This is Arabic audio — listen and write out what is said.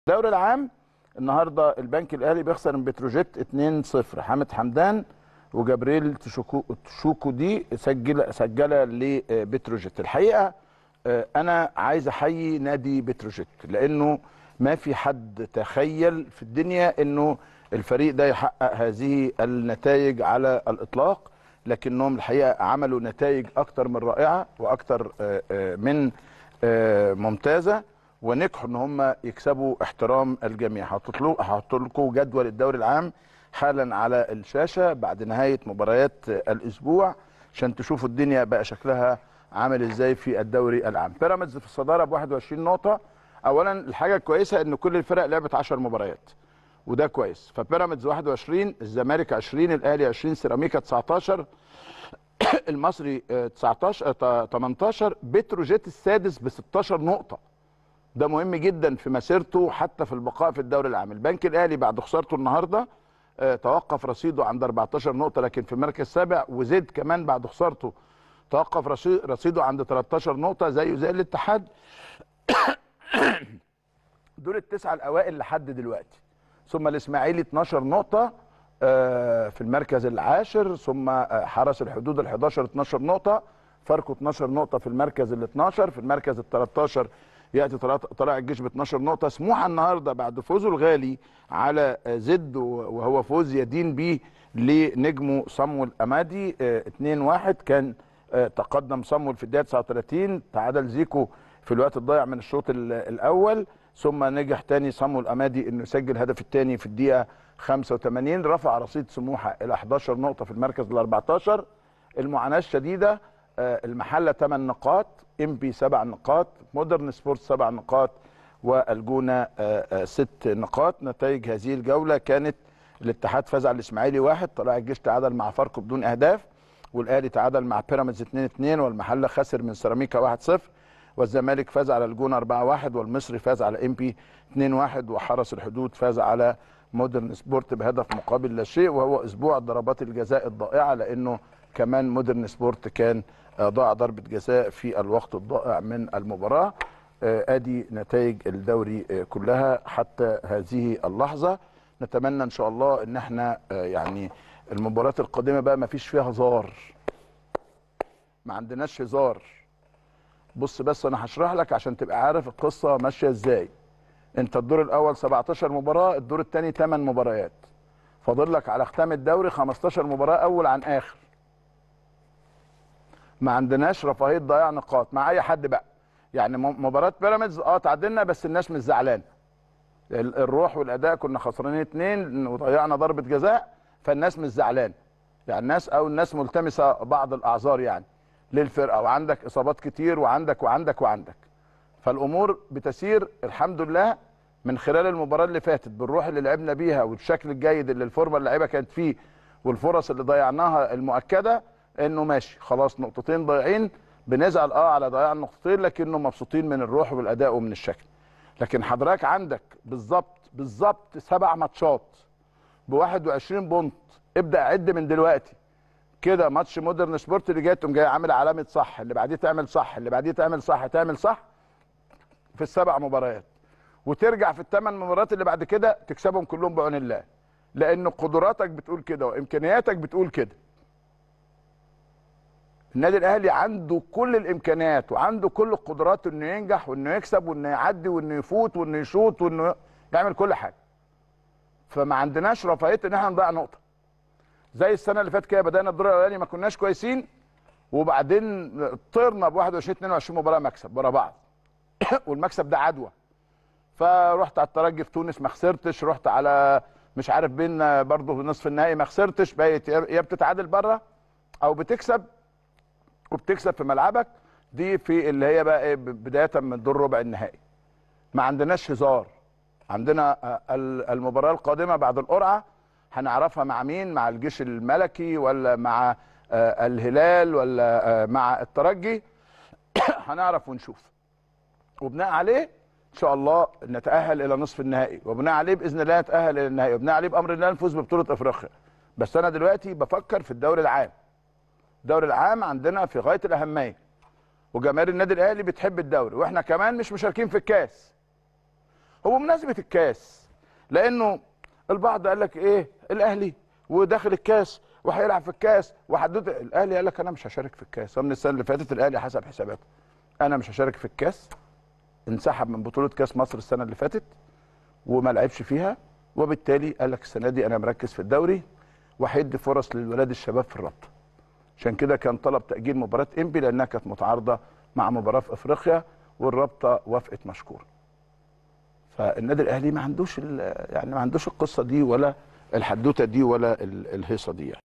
الدوري العام النهارده البنك الاهلي بيخسر من بتروجيت 2-0. حامد حمدان وجبريل تشوكو دي سجله لبتروجيت. الحقيقه انا عايز احيي نادي بتروجيت لانه ما في حد تخيل في الدنيا انه الفريق ده يحقق هذه النتائج على الاطلاق، لكنهم الحقيقه عملوا نتائج اكتر من رائعه واكتر من ممتازه، ونجحوا ان هم يكسبوا احترام الجميع. هحط لكم جدول الدوري العام حالا على الشاشه بعد نهايه مباريات الاسبوع عشان تشوفوا الدنيا بقى شكلها عامل ازاي في الدوري العام. بيراميدز في الصداره ب 21 نقطه. اولا الحاجه الكويسه ان كل الفرق لعبت 10 مباريات وده كويس. فبيراميدز 21، الزمالك 20، الاهلي 20، سيراميكا 19، المصري 19 18، بتروجيت السادس ب 16 نقطه. ده مهم جدا في مسيرته حتى في البقاء في الدوري العام. البنك الاهلي بعد خسارته النهارده توقف رصيده عند 14 نقطه لكن في المركز السابع، وزيد كمان بعد خسارته توقف رصيده عند 13 نقطه زيه زي الاتحاد. دول التسعه الاوائل لحد دلوقتي. ثم الاسماعيلي 12 نقطه في المركز العاشر، ثم حرس الحدود ال 11 12 نقطه، فاركو 12 نقطه في المركز ال 12، في المركز ال 13 ياتي طلائع الجيش ب 12 نقطه. سموحه النهارده بعد فوزه الغالي على زد وهو فوز يدين به لنجمه صمويل امادي 2-1. كان تقدم صمويل في الدقيقه 39، تعادل زيكو في الوقت الضايع من الشوط الاول، ثم نجح تاني صمويل امادي انه يسجل الهدف الثاني في الدقيقه 85، رفع رصيد سموحه الى 11 نقطه في المركز ال 14. المعاناه الشديده، المحله 8 نقاط، امبي 7 نقاط، مودرن سبورت 7 نقاط، والجونه 6 نقاط. نتائج هذه الجوله كانت: الاتحاد فاز على الاسماعيلي 1، طلائع الجيش تعادل مع فاركو بدون اهداف، والاهلي تعادل مع بيراميدز 2-2، والمحله خسر من سيراميكا 1-0، والزمالك فاز على الجونه 4-1، والمصري فاز على امبي 2-1، وحرس الحدود فاز على مودرن سبورت بهدف مقابل لا شيء. وهو اسبوع ضربات الجزاء الضائعه لانه كمان مودرن سبورت كان ضاع ضربه جزاء في الوقت الضائع من المباراه. ادي نتائج الدوري كلها حتى هذه اللحظه. نتمنى ان شاء الله ان احنا يعني المباريات القادمه بقى ما فيش فيها هزار، ما عندناش هزار. بص بس انا هشرح لك عشان تبقى عارف القصه ماشيه ازاي. انت الدور الاول 17 مباراه، الدور الثاني 8 مباريات، فاضل لك على ختام الدوري 15 مباراه اول عن اخر. ما عندناش رفاهيه ضياع نقاط مع اي حد بقى. يعني مباراه بيراميدز تعادلنا بس الناس مش زعلانه. الروح والاداء كنا خسرانين 2 وضيعنا ضربه جزاء فالناس مش زعلانه. يعني الناس ملتمسه بعض الاعذار يعني للفرقه، وعندك اصابات كتير وعندك فالامور بتسير الحمد لله من خلال المباراه اللي فاتت بالروح اللي لعبنا بيها والشكل الجيد اللي الفورمه اللعيبه كانت فيه والفرص اللي ضيعناها المؤكده، انه ماشي خلاص نقطتين ضايعين بنزعل على ضياع النقطتين لكنه مبسوطين من الروح والاداء ومن الشكل. لكن حضرتك عندك بالظبط 7 ماتشات ب 21 بونت. ابدا عد من دلوقتي كده. ماتش مودرن سبورت اللي جاي تقوم جاي عامل علامه صح، اللي بعديه تعمل صح، اللي بعديه تعمل صح، تعمل صح في ال7 مباريات، وترجع في ال8 مباريات اللي بعد كده تكسبهم كلهم بعون الله، لان قدراتك بتقول كده وامكانياتك بتقول كده. النادي الاهلي عنده كل الامكانيات وعنده كل القدرات انه ينجح وانه يكسب وانه يعدي وانه يفوت وانه يشوط وانه يعمل كل حاجه. فما عندناش رفاهيه ان احنا نضيع نقطه. زي السنه اللي فاتت كده بدانا الدور الاولاني ما كناش كويسين، وبعدين طرنا ب 21 22 مباراه مكسب ورا بعض والمكسب ده عدوى. فرحت على الترجي في تونس ما خسرتش، رحت على مش عارف بين برضه نصف النهائي ما خسرتش. بقيت يا بتتعادل بره او بتكسب، وبتكسب في ملعبك. دي في اللي هي بقى ايه بدايه من دور ربع النهائي. ما عندناش هزار. عندنا المباراه القادمه بعد القرعه هنعرفها مع مين، مع الجيش الملكي ولا مع الهلال ولا مع الترجي. هنعرف ونشوف، وبناء عليه ان شاء الله نتاهل الى نصف النهائي، وبناء عليه باذن الله نتاهل الى النهائي، وبناء عليه بامر الله نفوز ببطوله افريقيا. بس انا دلوقتي بفكر في الدوري العام. الدوري العام عندنا في غايه الاهميه، وجماهير النادي الاهلي بتحب الدوري، واحنا كمان مش مشاركين في الكاس. وبمناسبه الكاس، لانه البعض قال لك ايه الاهلي وداخل الكاس وهيلعب في الكاس وحدد الاهلي قال لك انا مش هشارك في الكاس. ومن السنه اللي فاتت الاهلي حسب حساباته انا مش هشارك في الكاس، انسحب من بطوله كاس مصر السنه اللي فاتت وما لعبش فيها، وبالتالي قال لك السنه دي انا مركز في الدوري وهيدي فرص للولاد الشباب في الرابطه. عشان كده كان طلب تاجيل مباراه انبي لانها كانت متعارضه مع مباراه في افريقيا والرابطه وافقت مشكور. فالنادي الاهلي ما عندوش يعني ما عندوش القصه دي ولا الحدوته دي ولا الهيصه دي يعني.